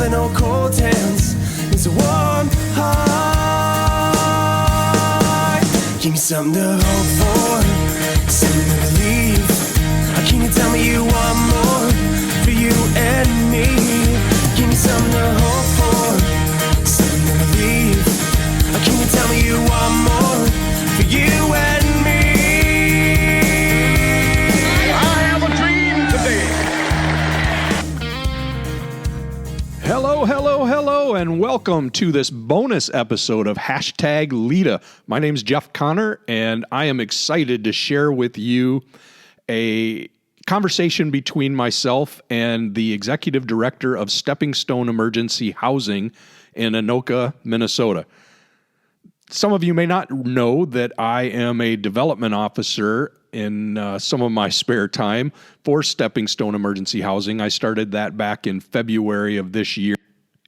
and no cold hands. It's a warm heart. Give me something to hope for, something to believe. Can you tell me you want more for you and me? Give me something to hope for, something to believe. Can you tell me you want more for you and me? I have a dream today. Hello, and welcome to this bonus episode of Hashtag Lita. My name's Jeff Connor, and I am excited to share with you a conversation between myself and the executive director of Stepping Stone Emergency Housing in Anoka, Minnesota. Some of you may not know that I am a development officer in some of my spare time for Stepping Stone Emergency Housing. I started that back in February of this year.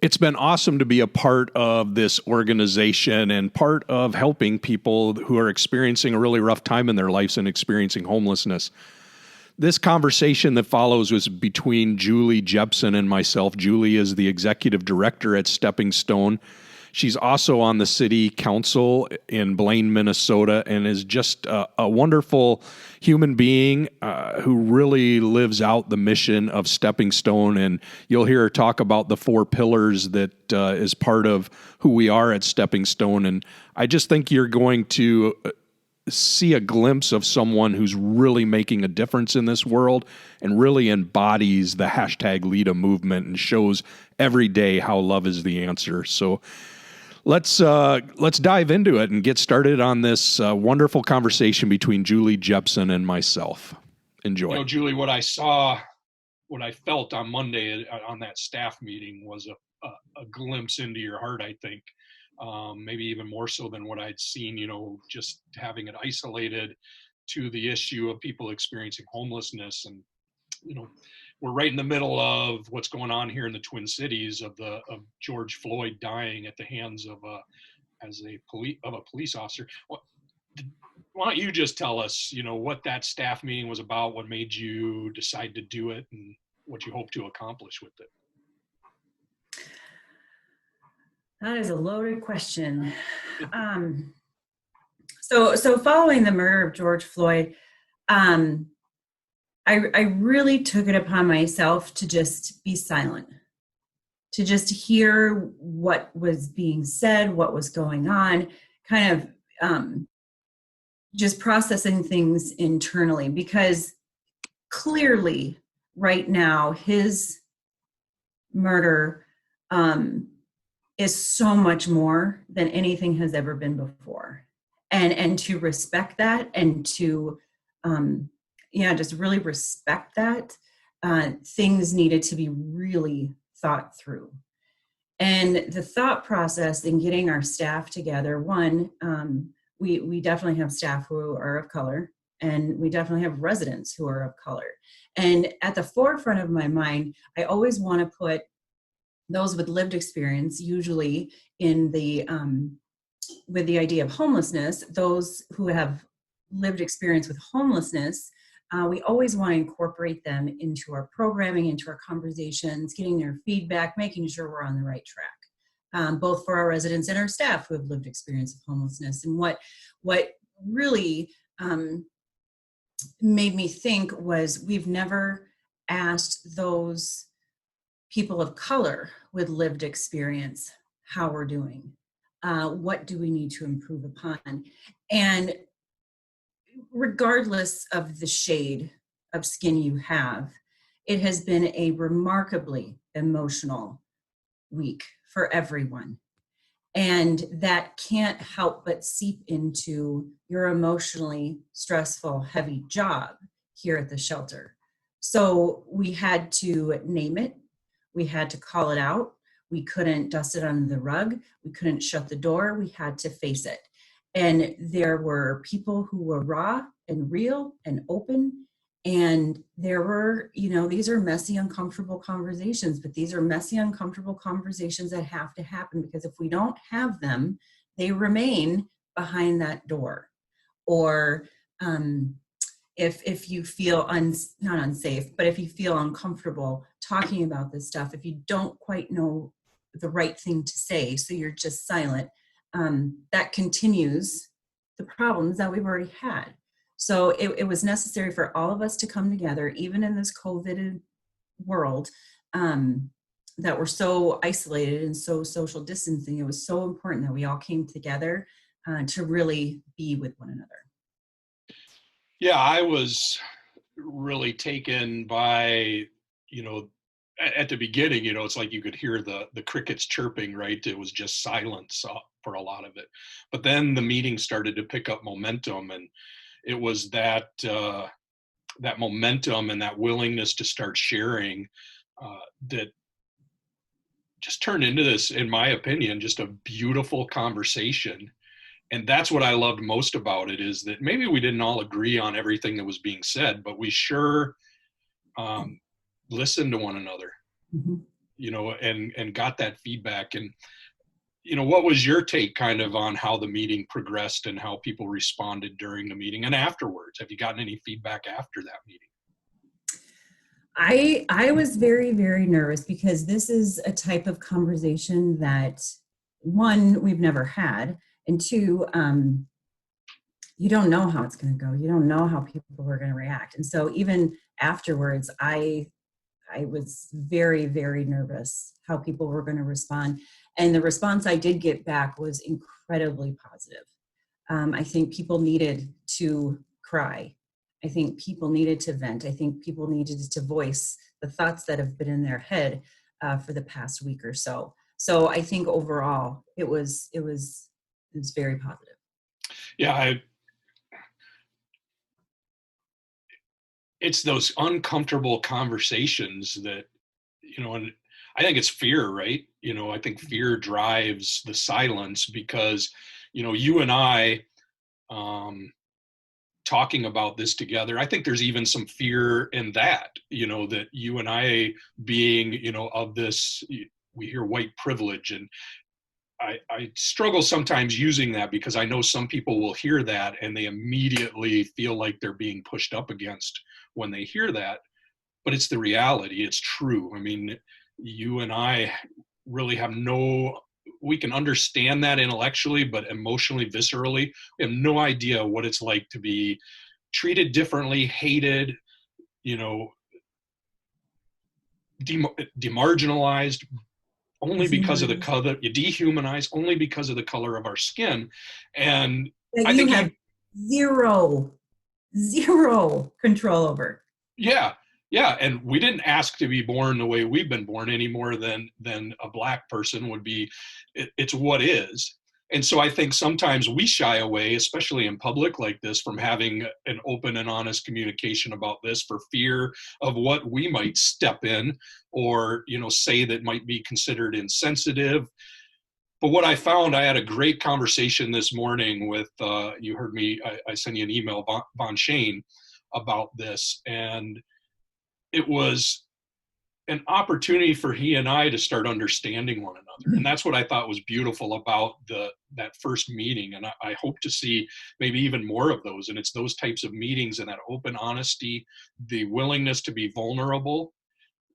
It's been awesome to be a part of this organization and part of helping people who are experiencing a really rough time in their lives and experiencing homelessness. This conversation that follows was between Julie Jeppson and myself. Julie is the executive director at Stepping Stone. She's also on the city council in Blaine, Minnesota, and is just a wonderful human being who really lives out the mission of Stepping Stone. And you'll hear her talk about the 4 pillars that is part of who we are at Stepping Stone. And I just think you're going to see a glimpse of someone who's really making a difference in this world and really embodies the hashtag Lita movement and shows every day how love is the answer. So let's dive into it and get started on this wonderful conversation between Julie Jeppson and myself. Enjoy. You know, Julie, what I felt on Monday on that staff meeting was a glimpse into your heart, I think. Maybe even more so than what I'd seen, just having it isolated to the issue of people experiencing homelessness. And, we're right in the middle of what's going on here in the Twin Cities of George Floyd dying at the hands of a police officer. Why don't you just tell us, what that staff meeting was about, what made you decide to do it, and what you hope to accomplish with it? That is a loaded question. So following the murder of George Floyd, I really took it upon myself to just be silent, to just hear what was being said, what was going on, kind of just processing things internally, because clearly right now his murder is so much more than anything has ever been before. And to respect that and to, just really respect that, things needed to be really thought through. And the thought process in getting our staff together, one, we definitely have staff who are of color, and we definitely have residents who are of color. And at the forefront of my mind, I always want to put those with lived experience, usually in the with the idea of homelessness, those who have lived experience with homelessness, we always want to incorporate them into our programming, into our conversations, getting their feedback, making sure we're on the right track, both for our residents and our staff who have lived experience of homelessness. And what really made me think was we've never asked those people of color with lived experience how we're doing. What do we need to improve upon? And regardless of the shade of skin you have, it has been a remarkably emotional week for everyone. And that can't help but seep into your emotionally stressful, heavy job here at the shelter. So we had to name it. We had to call it out. We couldn't dust it under the rug. We couldn't shut the door. We had to face it. And there were people who were raw and real and open. And there were, these are messy, uncomfortable conversations, but these are messy, uncomfortable conversations that have to happen, because if we don't have them, they remain behind that door. Or if you feel not unsafe, but if you feel uncomfortable talking about this stuff, if you don't quite know the right thing to say, so you're just silent, that continues the problems that we've already had. So it was necessary for all of us to come together, even in this COVID world, that we're so isolated and so social distancing. It was so important that we all came together to really be with one another. Yeah, I was really taken by, at the beginning, it's like you could hear the crickets chirping, right? It was just silence for a lot of it. But then the meeting started to pick up momentum, and it was that momentum and that willingness to start sharing that just turned into this, in my opinion, just a beautiful conversation. And that's what I loved most about it, is that maybe we didn't all agree on everything that was being said, but we sure listened to one another, and got that feedback. And, what was your take kind of on how the meeting progressed and how people responded during the meeting and afterwards? Have you gotten any feedback after that meeting? I was very, very nervous, because this is a type of conversation that, one, we've never had, and two, you don't know how it's going to go. You don't know how people are going to react. And so even afterwards, I was very, very nervous how people were going to respond. And the response I did get back was incredibly positive. I think people needed to cry. I think people needed to vent. I think people needed to voice the thoughts that have been in their head for the past week or so. So I think overall it was very positive. Yeah, it's those uncomfortable conversations that, and I think it's fear, right? I think fear drives the silence, because, you and I, talking about this together, I think there's even some fear in that, that you and I being, of this, we hear white privilege, and I struggle sometimes using that, because I know some people will hear that and they immediately feel like they're being pushed up against when they hear that. But it's the reality. It's true. I mean, you and I really have we can understand that intellectually, but emotionally, viscerally, we have no idea what it's like to be treated differently, hated, demarginalized, only because of the color, dehumanized only because of the color of our skin. And I think you have zero control over. Yeah. And we didn't ask to be born the way we've been born any more than a Black person would be. It's what is. And so I think sometimes we shy away, especially in public like this, from having an open and honest communication about this, for fear of what we might step in or, say that might be considered insensitive. But what I found, I had a great conversation this morning with, you heard me, I sent you an email, Von Shane, about this. And it was an opportunity for he and I to start understanding one another. And that's what I thought was beautiful about that first meeting. And I hope to see maybe even more of those. And it's those types of meetings and that open honesty, the willingness to be vulnerable,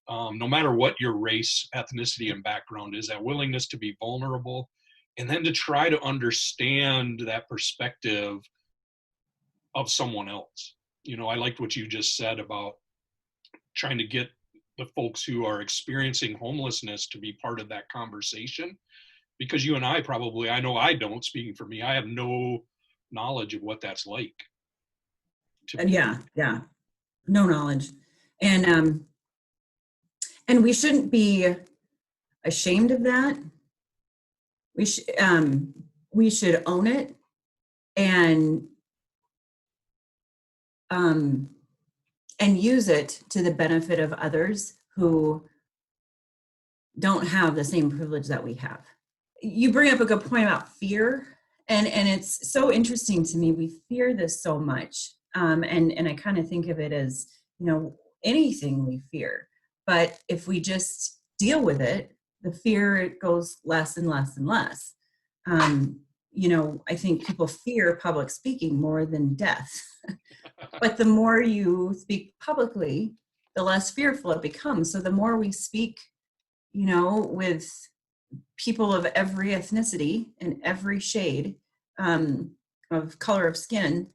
no matter what your race, ethnicity, and background is, that willingness to be vulnerable, and then to try to understand that perspective of someone else. I liked what you just said about trying to get the folks who are experiencing homelessness to be part of that conversation, because you and I probably, I know I don't, speaking for me, I have no knowledge of what that's like. Yeah, no knowledge. And we shouldn't be ashamed of that. We should own it, and use it to the benefit of others who don't have the same privilege that we have. You bring up a good point about fear, and it's so interesting to me. We fear this so much, and I kind of think of it as, anything we fear. But if we just deal with it, the fear goes less and less and less. I think people fear public speaking more than death. But the more you speak publicly, the less fearful it becomes. So the more we speak, with people of every ethnicity and every shade of color of skin,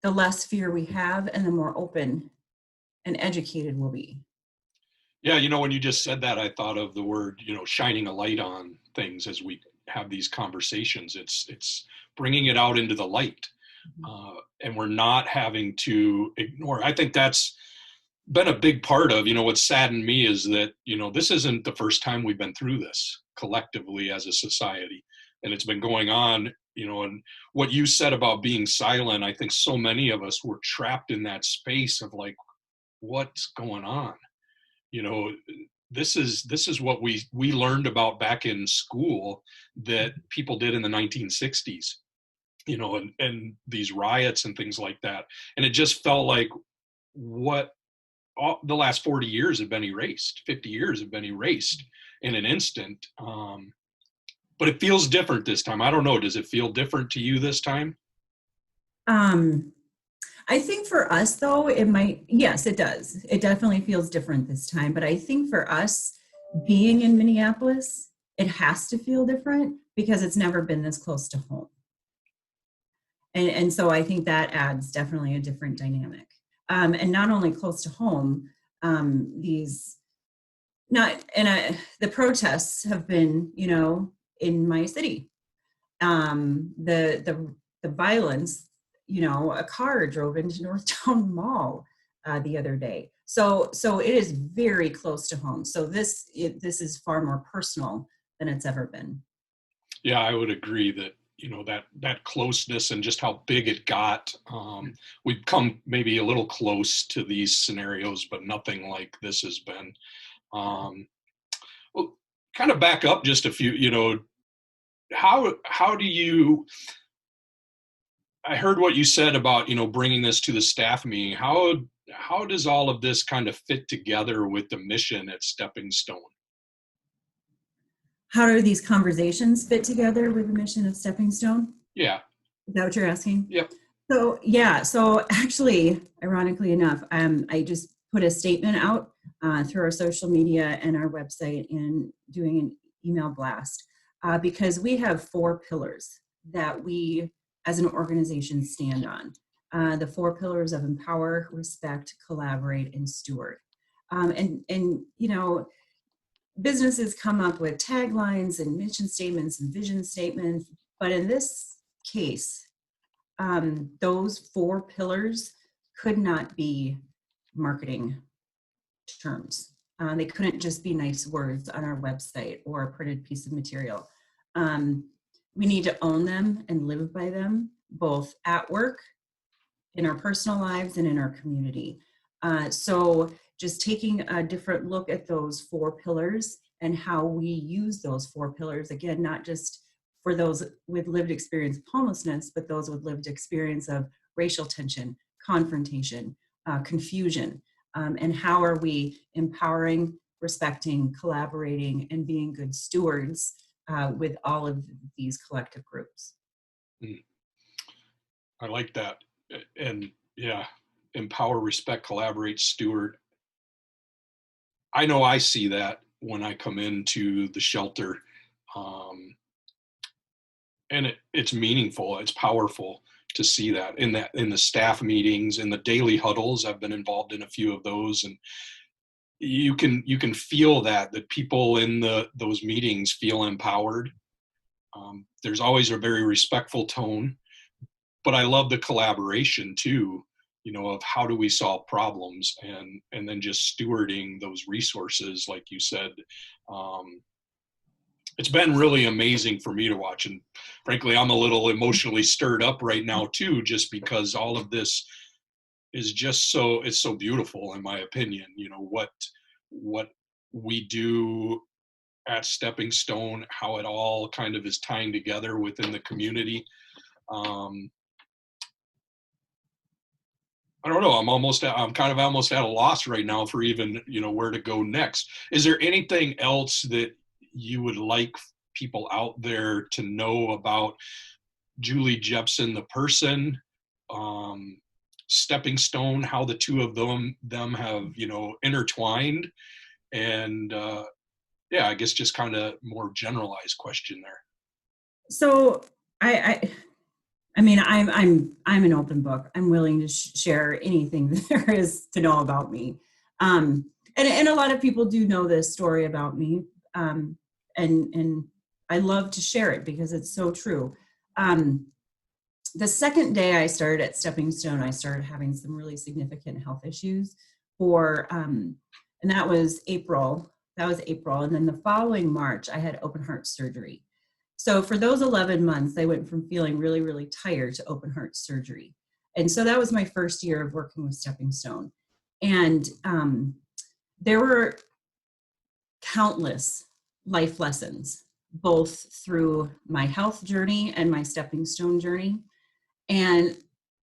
the less fear we have and the more open and educated we'll be. Yeah, when you just said that, I thought of the word, shining a light on things as we have these conversations. It's bringing it out into the light, and we're not having to ignore. I think that's been a big part of, what saddened me is that, this isn't the first time we've been through this collectively as a society, and it's been going on, and what you said about being silent, I think so many of us were trapped in that space of like, what's going on? This is what we learned about back in school that people did in the 1960s, and these riots and things like that. And it just felt like what the last 40 years have been erased, 50 years have been erased in an instant. But it feels different this time. I don't know. Does it feel different to you this time? I think for us, though, yes, it does. It definitely feels different this time. But I think for us, being in Minneapolis, it has to feel different because it's never been this close to home. And so I think that adds definitely a different dynamic. And not only close to home, the protests have been, in my city. The violence, a car drove into Northtown Mall the other day. So it is very close to home. So this is far more personal than it's ever been. Yeah, I would agree that, that closeness and just how big it got. We've come maybe a little close to these scenarios, but nothing like this has been. Well, kind of back up just a few, how do you, I heard what you said about, bringing this to the staff meeting. How does all of this kind of fit together with the mission at Stepping Stone? How do these conversations fit together with the mission of Stepping Stone? Yeah. Is that what you're asking? Yep. So actually, ironically enough, I just put a statement out through our social media and our website and doing an email blast because we have 4 pillars that we as an organization stand on. The 4 pillars of empower, respect, collaborate, and steward. Businesses come up with taglines and mission statements and vision statements, but in this case, those 4 pillars could not be marketing terms. They couldn't just be nice words on our website or a printed piece of material. We need to own them and live by them, both at work, in our personal lives, and in our community. So just taking a different look at those 4 pillars and how we use those 4 pillars, again, not just for those with lived experience of homelessness, but those with lived experience of racial tension, confrontation, confusion, and how are we empowering, respecting, collaborating, and being good stewards with all of these collective groups. I like that. And yeah, empower, respect, collaborate, steward. I know I see that when I come into the shelter. And it's meaningful, it's powerful to see that in the staff meetings, in the daily huddles. I've been involved in a few of those, and you can feel that people in those meetings feel empowered. There's always a very respectful tone, but I love the collaboration too, of how do we solve problems, and then just stewarding those resources, like you said. It's been really amazing for me to watch, and frankly, I'm a little emotionally stirred up right now too, just because all of this is just it's so beautiful, in my opinion. What we do at Stepping Stone, how it all kind of is tying together within the community. I don't know. I'm kind of almost at a loss right now for even, where to go next. Is there anything else that you would like people out there to know about Julie Jeppson, the person, stepping stone, how the two of them have, intertwined. And I guess just kind of more generalized question there. So I mean, I'm an open book. I'm willing to share anything that there is to know about me. And a lot of people do know this story about me. And I love to share it because it's so true. The second day I started at Stepping Stone, I started having some really significant health issues and that was April. And then the following March, I had open heart surgery. So for those 11 months, I went from feeling really, really tired to open heart surgery. And so that was my first year of working with Stepping Stone. And there were countless life lessons, both through my health journey and my Stepping Stone journey. And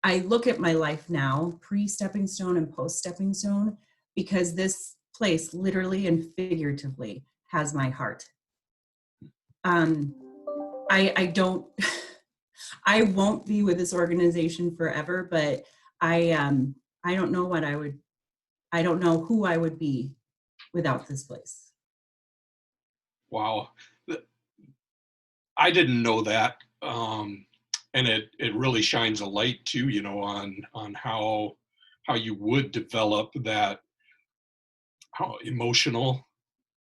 I look at my life now, pre-Stepping Stone and post-Stepping Stone, because this place literally and figuratively has my heart. I don't, I won't be with this organization forever, but I don't know I don't know who I would be without this place. Wow. I didn't know that. And it really shines a light too, on how you would develop that emotional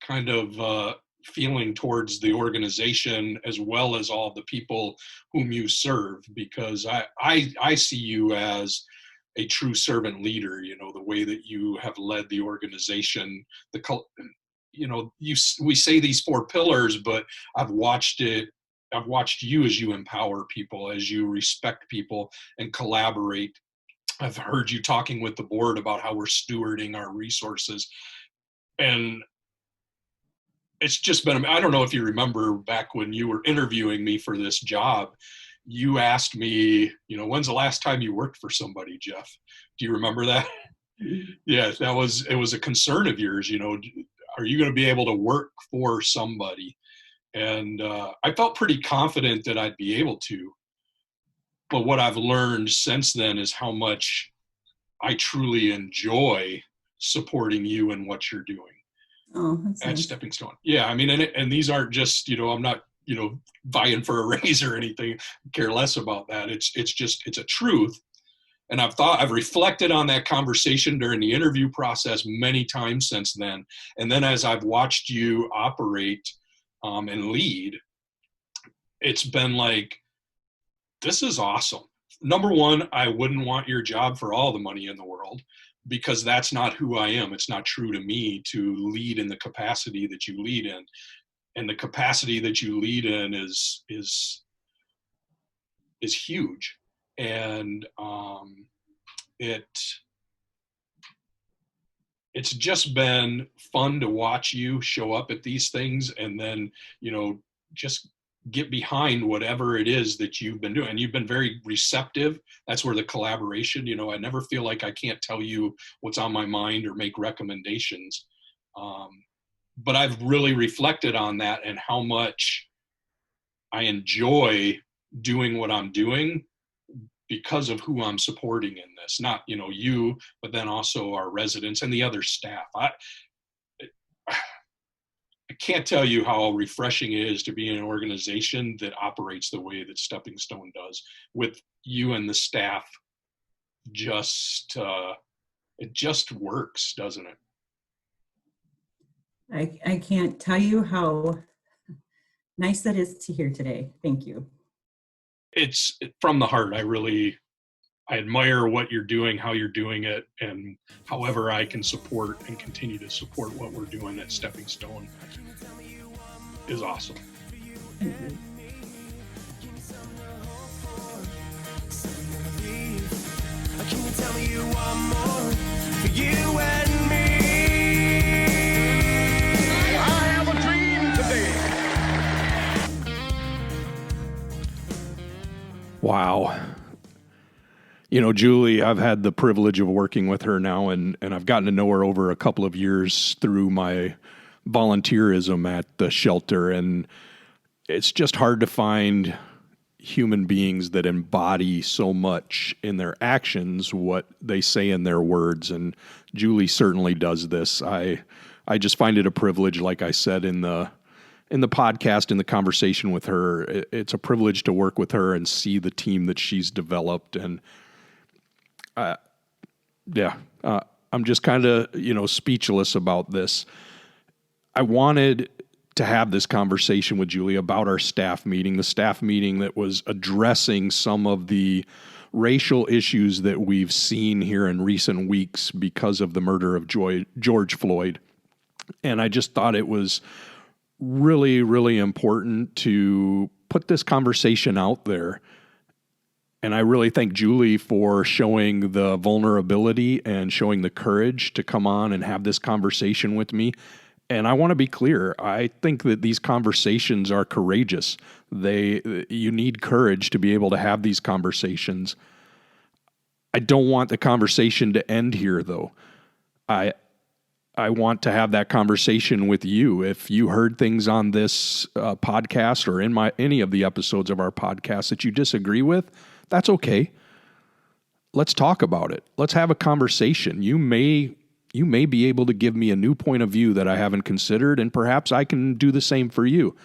kind of feeling towards the organization, as well as all the people whom you serve, because I see you as a true servant leader, the way that you have led the organization, we say these 4 pillars, but I've watched you as you empower people, as you respect people and collaborate. I've heard you talking with the board about how we're stewarding our resources. And it's just been, I don't know if you remember back when you were interviewing me for this job, you asked me, when's the last time you worked for somebody, Jeff? Do you remember that? Yeah, it was a concern of yours, are you going to be able to work for somebody? And I felt pretty confident that I'd be able to. But what I've learned since then is how much I truly enjoy supporting you and what you're doing. Oh, that's at nice. Stepping Stone. Yeah, I mean, and these aren't just, I'm not, vying for a raise or anything. Care less about that. It's a truth. And I've reflected on that conversation during the interview process many times since then. And then as I've watched you operate and lead, it's been like, this is awesome. Number one, I wouldn't want your job for all the money in the world, because that's not who I am. It's not true to me to lead in the capacity that you lead in. And the capacity that you lead in is huge. And it's just been fun to watch you show up at these things, and then, just get behind whatever it is that you've been doing. And you've been very receptive. That's where the collaboration, I never feel like I can't tell you what's on my mind or make recommendations. But I've really reflected on that and how much I enjoy doing what I'm doing because of who I'm supporting in this. Not, you, but then also our residents and the other staff. I can't tell you how refreshing it is to be in an organization that operates the way that Stepping Stone does, with you and the staff. It just works, doesn't it? I can't tell you how nice that is to hear today. Thank you. It's from the heart. I admire what you're doing, how you're doing it, and however I can support and continue to support what we're doing at Stepping Stone is awesome. Mm-hmm. Can you tell me you want more for you and me? I have a dream today. Wow. Julie, I've had the privilege of working with her now, and I've gotten to know her over a couple of years through my volunteerism at the shelter. And it's just hard to find human beings that embody so much in their actions what they say in their words, and Julie certainly does this. I just find it a privilege, like I said in the podcast, in the conversation with her. It's a privilege to work with her and see the team that she's developed. And I'm just kind of, speechless about this. I wanted to have this conversation with Julie about our staff meeting, the staff meeting that was addressing some of the racial issues that we've seen here in recent weeks because of the murder of George Floyd. And I just thought it was really, really important to put this conversation out there. And I really thank Julie for showing the vulnerability and showing the courage to come on and have this conversation with me. And I want to be clear. I think that these conversations are courageous. You need courage to be able to have these conversations. I don't want the conversation to end here, though. I want to have that conversation with you. If you heard things on this podcast or in any of the episodes of our podcast that you disagree with, that's okay. Let's talk about it. Let's have a conversation. You may be able to give me a new point of view that I haven't considered, and perhaps I can do the same for you.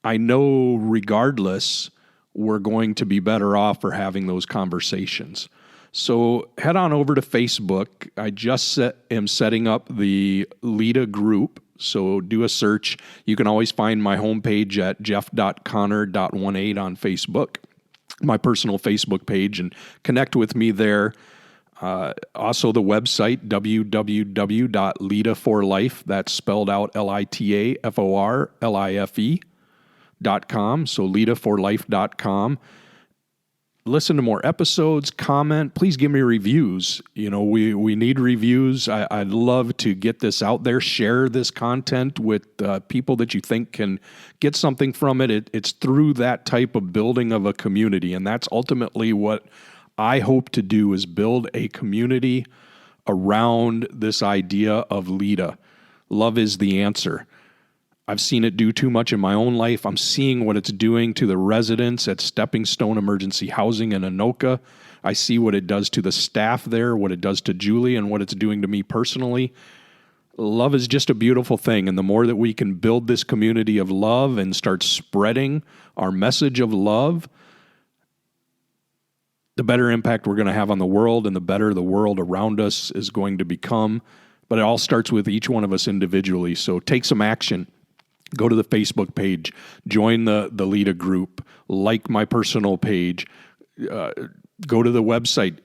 I know regardless, we're going to be better off for having those conversations. So head on over to Facebook. I just am setting up the LIDA group. So do a search. You can always find my homepage at jeff.connor.18 on Facebook, my personal Facebook page, and connect with me there. Also the website, www.litaforlife, that's spelled out LITAFORLIFE.com. So litaforlife.com. Listen to more episodes, comment, please give me reviews. We need reviews. I'd love to get this out there. Share this content with people that you think can get something from it. It's through that type of building of a community, and that's ultimately what I hope to do, is build a community around this idea of LIDA. Love is the answer. I've seen it do too much in my own life. I'm seeing what it's doing to the residents at Stepping Stone Emergency Housing in Anoka. I see what it does to the staff there, what it does to Julie, and what it's doing to me personally. Love is just a beautiful thing, and the more that we can build this community of love and start spreading our message of love, the better impact we're going to have on the world, and the better the world around us is going to become. But it all starts with each one of us individually. So take some action. Go to the Facebook page, join the LIDA group, like my personal page, go to the website.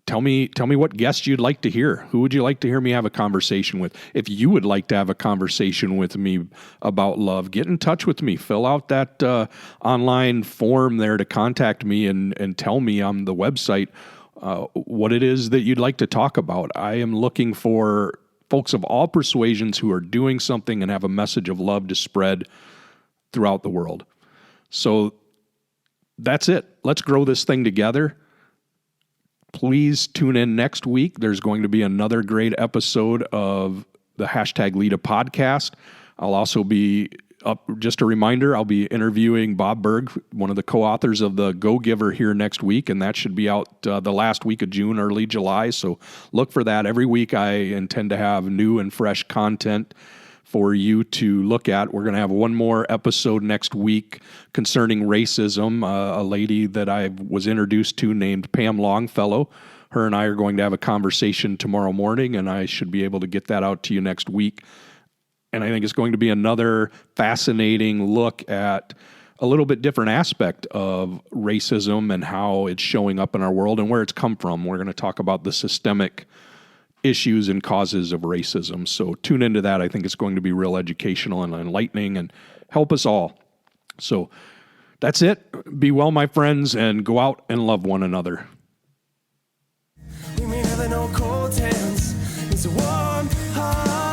Tell me what guests you'd like to hear. Who would you like to hear me have a conversation with? If you would like to have a conversation with me about love, get in touch with me. Fill out that online form there to contact me and tell me on the website what it is that you'd like to talk about. I am looking for folks of all persuasions who are doing something and have a message of love to spread throughout the world. So that's it. Let's grow this thing together. Please tune in next week. There's going to be another great episode of the #LIDA podcast. I'll also be just a reminder, I'll be interviewing Bob Berg, one of the co-authors of The Go-Giver, here next week, and that should be out the last week of June, early July, so look for that. Every week I intend to have new and fresh content for you to look at. We're going to have one more episode next week concerning racism. A lady that I was introduced to named Pam Longfellow. Her and I are going to have a conversation tomorrow morning, and I should be able to get that out to you next week. And I think it's going to be another fascinating look at a little bit different aspect of racism and how it's showing up in our world and where it's come from. We're going to talk about the systemic issues and causes of racism. So tune into that. I think it's going to be real educational and enlightening and help us all. So that's it. Be well, my friends, and go out and love one another. We may never know cold hands. It's a warm heart.